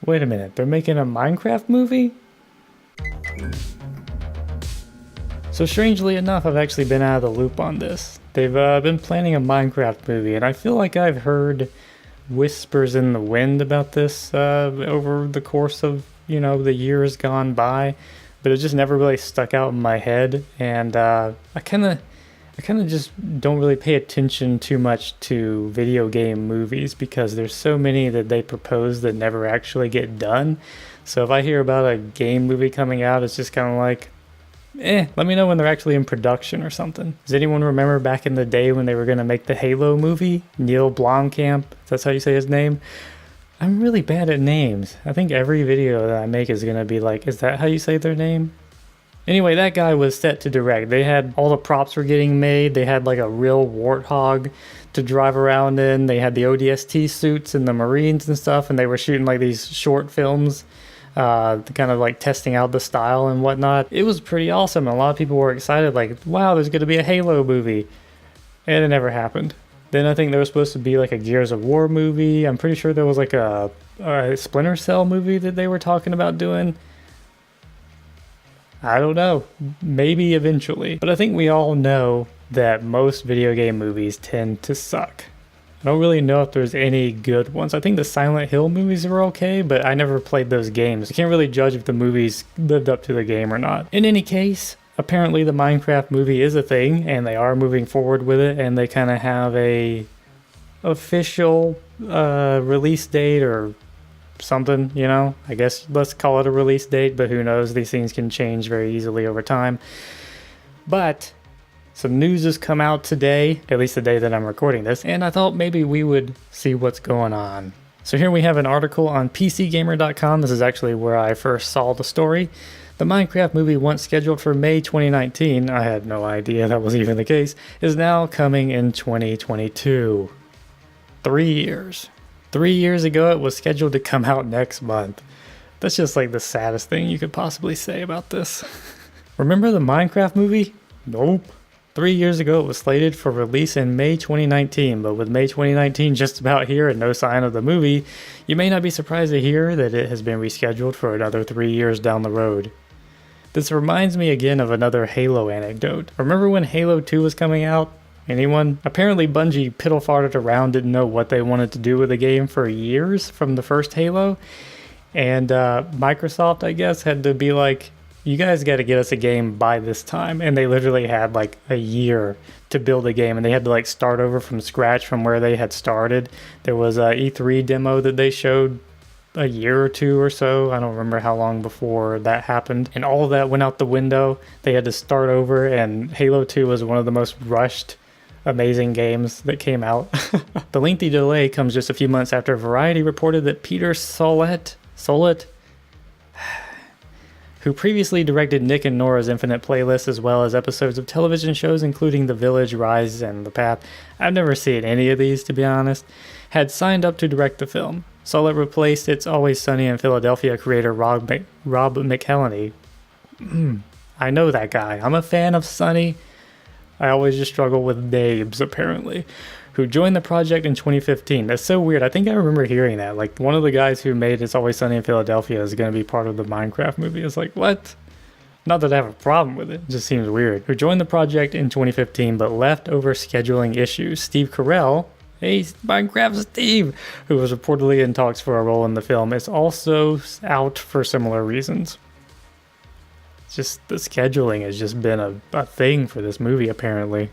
Wait a minute, they're making a Minecraft movie? So strangely enough, I've actually been out of the loop on this. They've been planning a Minecraft movie, and I feel like I've heard whispers in the wind about this over the course of, the years gone by, but it just never really stuck out in my head, and I kind of just don't really pay attention too much to video game movies because there's so many that they propose that never actually get done. So if I hear about a game movie coming out, it's just kind of like, let me know when they're actually in production or something. Does anyone remember back in the day when they were going to make the Halo movie? Neil Blomkamp, that's how you say his name? I'm really bad at names. I think every video that I make is going to be like, is that how you say their name? Anyway, that guy was set to direct. They had all the props were getting made. They had like a real warthog to drive around in. They had the ODST suits and the Marines and stuff, and they were shooting like these short films, kind of like testing out the style and whatnot. It was pretty awesome. A lot of people were excited, like, wow, there's going to be a Halo movie. And it never happened. Then I think there was supposed to be like a Gears of War movie. I'm pretty sure there was like a Splinter Cell movie that they were talking about doing. I don't know. Maybe eventually. But I think we all know that most video game movies tend to suck. I don't really know if there's any good ones. I think the Silent Hill movies are okay, but I never played those games. I can't really judge if the movies lived up to the game or not. In any case, apparently the Minecraft movie is a thing, and they are moving forward with it, and they kind of have a official release date or something, I guess let's call it a release date, but who knows, these things can change very easily over time. But some news has come out today, at least the day that I'm recording this, and I thought maybe we would see what's going on. So here we have an article on PCGamer.com. This is actually where I first saw the story. The Minecraft movie, once scheduled for May 2019, I had no idea that was even the case, is now coming in 2022. 3 years. 3 years ago, it was scheduled to come out next month. That's just like the saddest thing you could possibly say about this. Remember the Minecraft movie? Nope. 3 years ago, it was slated for release in May 2019, but with May 2019 just about here and no sign of the movie, you may not be surprised to hear that it has been rescheduled for another 3 years down the road. This reminds me again of another Halo anecdote. Remember when Halo 2 was coming out? Anyone? Apparently Bungie piddle-farted around, didn't know what they wanted to do with the game for years from the first Halo. And Microsoft, I guess, had to be like, you guys got to get us a game by this time. And they literally had like a year to build a game, and they had to like start over from scratch from where they had started. There was a E3 demo that they showed a year or two or so. I don't remember how long before that happened. And all of that went out the window. They had to start over, and Halo 2 was one of the most rushed, amazing games that came out. The lengthy delay comes just a few months after Variety reported that Peter Sollett, who previously directed Nick and Nora's Infinite Playlist as well as episodes of television shows including The Village, Rise, and The Path, I've never seen any of these to be honest, had signed up to direct the film. Sollett replaced It's Always Sunny in Philadelphia creator Rob McElhenney. I know that guy. I'm a fan of Sunny. I always just struggle with names, apparently. Who joined the project in 2015. That's so weird. I think I remember hearing that. Like, one of the guys who made It's Always Sunny in Philadelphia is going to be part of the Minecraft movie. It's like, what? Not that I have a problem with it. It just seems weird. Who joined the project in 2015 but left over scheduling issues. Steve Carell, hey, Minecraft Steve, who was reportedly in talks for a role in the film, is also out for similar reasons. Just the scheduling has just been a thing for this movie, apparently.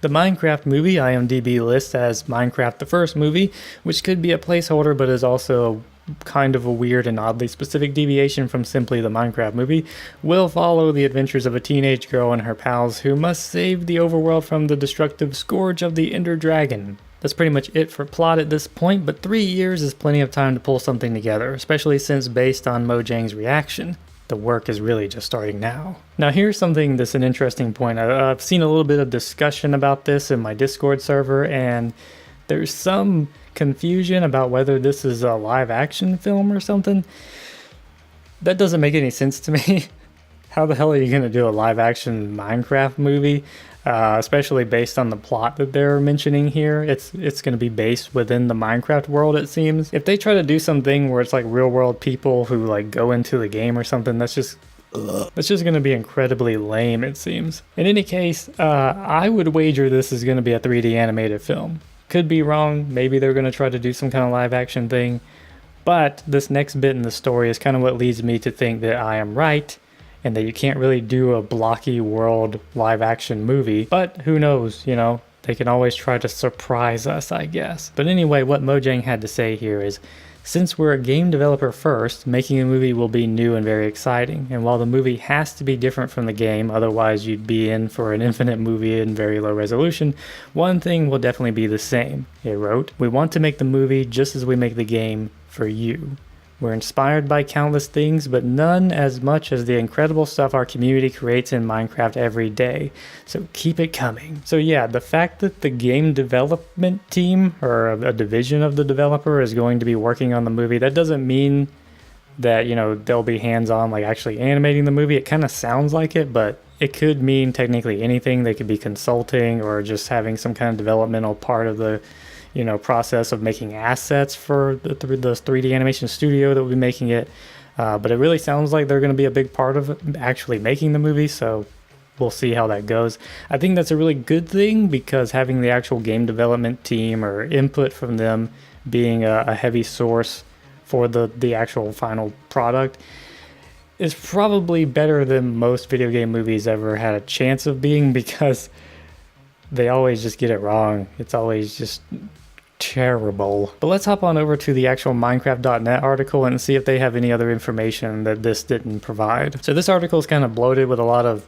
The Minecraft movie IMDb lists as Minecraft the First Movie, which could be a placeholder but is also kind of a weird and oddly specific deviation from simply the Minecraft movie, will follow the adventures of a teenage girl and her pals who must save the overworld from the destructive scourge of the Ender Dragon. That's pretty much it for plot at this point, but 3 years is plenty of time to pull something together, especially since based on Mojang's reaction, the work is really just starting now. Now here's something that's an interesting point. I've seen a little bit of discussion about this in my Discord server, and there's some confusion about whether this is a live action film or something. That doesn't make any sense to me. How the hell are you going to do a live action Minecraft movie? Especially based on the plot that they're mentioning here. It's going to be based within the Minecraft world, it seems. If they try to do something where it's like real world people who like go into the game or something, that's just going to be incredibly lame, it seems. In any case, I would wager this is going to be a 3D animated film. Could be wrong. Maybe they're going to try to do some kind of live action thing. But this next bit in the story is kind of what leads me to think that I am right, and that you can't really do a blocky world live action movie. But who knows, you know, they can always try to surprise us, I guess. But anyway, what Mojang had to say here is, since we're a game developer first, making a movie will be new and very exciting. And while the movie has to be different from the game, otherwise you'd be in for an infinite movie in very low resolution, one thing will definitely be the same. It wrote, "We want to make the movie just as we make the game for you. We're inspired by countless things, but none as much as the incredible stuff our community creates in Minecraft every day. So keep it coming." So yeah, the fact that the game development team, or a division of the developer, is going to be working on the movie, that doesn't mean that, you know, they'll be hands-on like actually animating the movie. It kind of sounds like it, but it could mean technically anything. They could be consulting or just having some kind of developmental part of the, you know, process of making assets for the 3D animation studio that will be making it. But it really sounds like they're going to be a big part of actually making the movie, so we'll see how that goes. I think that's a really good thing, because having the actual game development team or input from them being a heavy source for the actual final product is probably better than most video game movies ever had a chance of being, because they always just get it wrong. It's always just terrible. But let's hop on over to the actual Minecraft.net article and see if they have any other information that this didn't provide. So this article is kind of bloated with a lot of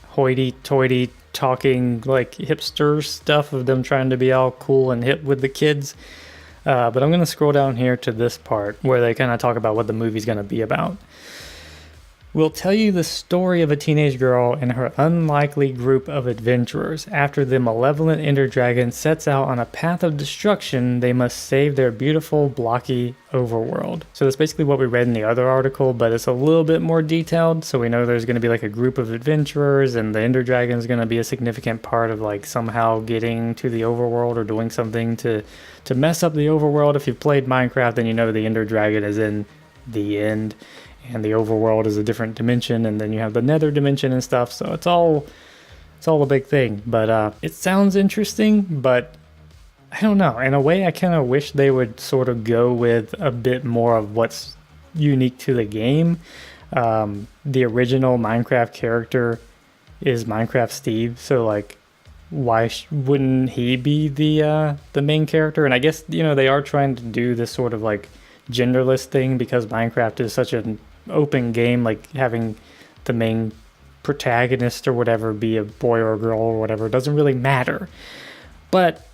hoity-toity talking, like hipster stuff of them trying to be all cool and hip with the kids. But I'm going to scroll down here to this part where they kind of talk about what the movie's going to be about. "We'll tell you the story of a teenage girl and her unlikely group of adventurers. After the malevolent Ender Dragon sets out on a path of destruction, they must save their beautiful, blocky overworld." So that's basically what we read in the other article, but it's a little bit more detailed. So we know there's going to be like a group of adventurers, and the Ender Dragon is going to be a significant part of like somehow getting to the overworld or doing something to mess up the overworld. If you've played Minecraft, then you know the Ender Dragon is in the end, and the overworld is a different dimension, and then you have the nether dimension and stuff, so it's all a big thing. But it sounds interesting, but I don't know. In a way, I kind of wish they would sort of go with a bit more of what's unique to the game. The original Minecraft character is Minecraft Steve, so like, why wouldn't he be the main character? And I guess, you know, they are trying to do this sort of like genderless thing, because Minecraft is such an open game, like having the main protagonist or whatever be a boy or a girl or whatever doesn't really matter. But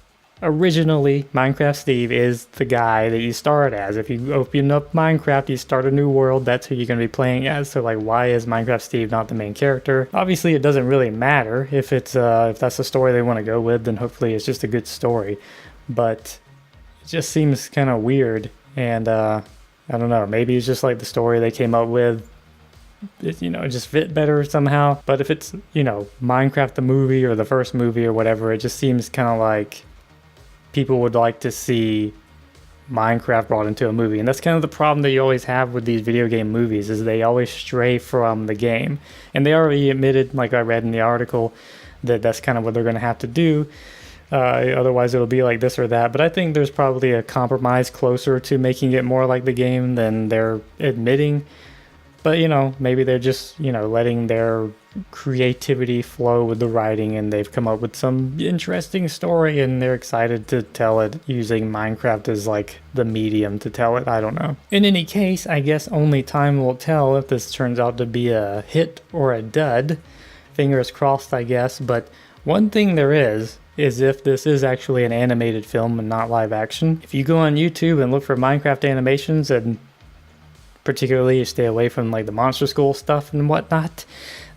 originally, Minecraft Steve is the guy that you start as. If you open up Minecraft, you start a new world, that's who you're going to be playing as. So like, why is Minecraft Steve not the main character? Obviously, it doesn't really matter. If it's if that's the story they want to go with, then hopefully it's just a good story. But it just seems kind of weird. And I don't know, maybe it's just like the story they came up with, it, you know, it just fit better somehow. But if it's, you know, Minecraft the movie or the first movie or whatever, it just seems kind of like people would like to see Minecraft brought into a movie. And that's kind of the problem that you always have with these video game movies, is they always stray from the game. And they already admitted, like I read in the article, that that's kind of what they're going to have to do. Otherwise it'll be like this or that. But I think there's probably a compromise closer to making it more like the game than they're admitting. But, you know, maybe they're just, you know, letting their creativity flow with the writing, and they've come up with some interesting story and they're excited to tell it using Minecraft as like the medium to tell it. I don't know. In any case, I guess only time will tell if this turns out to be a hit or a dud. Fingers crossed, I guess. But one thing there is if this is actually an animated film and not live action. If you go on YouTube and look for Minecraft animations, and particularly you stay away from like the Monster School stuff and whatnot,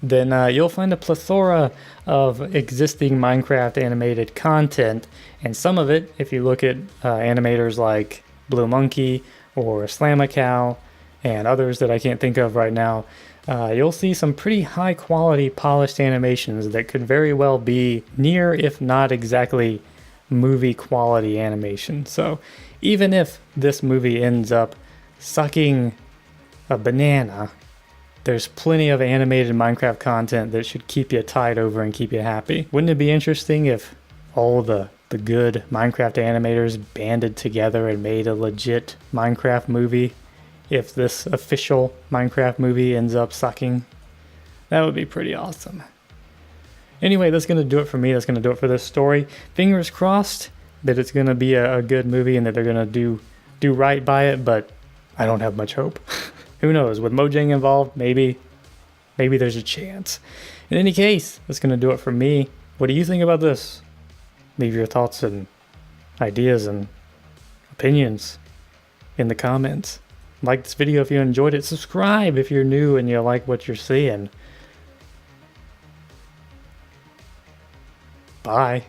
then you'll find a plethora of existing Minecraft animated content. And some of it, if you look at animators like Blue Monkey or Slamacow, and others that I can't think of right now, you'll see some pretty high quality polished animations that could very well be near, if not exactly, movie quality animation. So even if this movie ends up sucking a banana, there's plenty of animated Minecraft content that should keep you tied over and keep you happy. Wouldn't it be interesting if all the good Minecraft animators banded together and made a legit Minecraft movie? If this official Minecraft movie ends up sucking, that would be pretty awesome. Anyway, that's going to do it for me. That's going to do it for this story. Fingers crossed that it's going to be a good movie and that they're going to do right by it, but I don't have much hope. Who knows? With Mojang involved, maybe there's a chance. In any case, that's going to do it for me. What do you think about this? Leave your thoughts and ideas and opinions in the comments. Like this video if you enjoyed it. Subscribe if you're new and you like what you're seeing. Bye.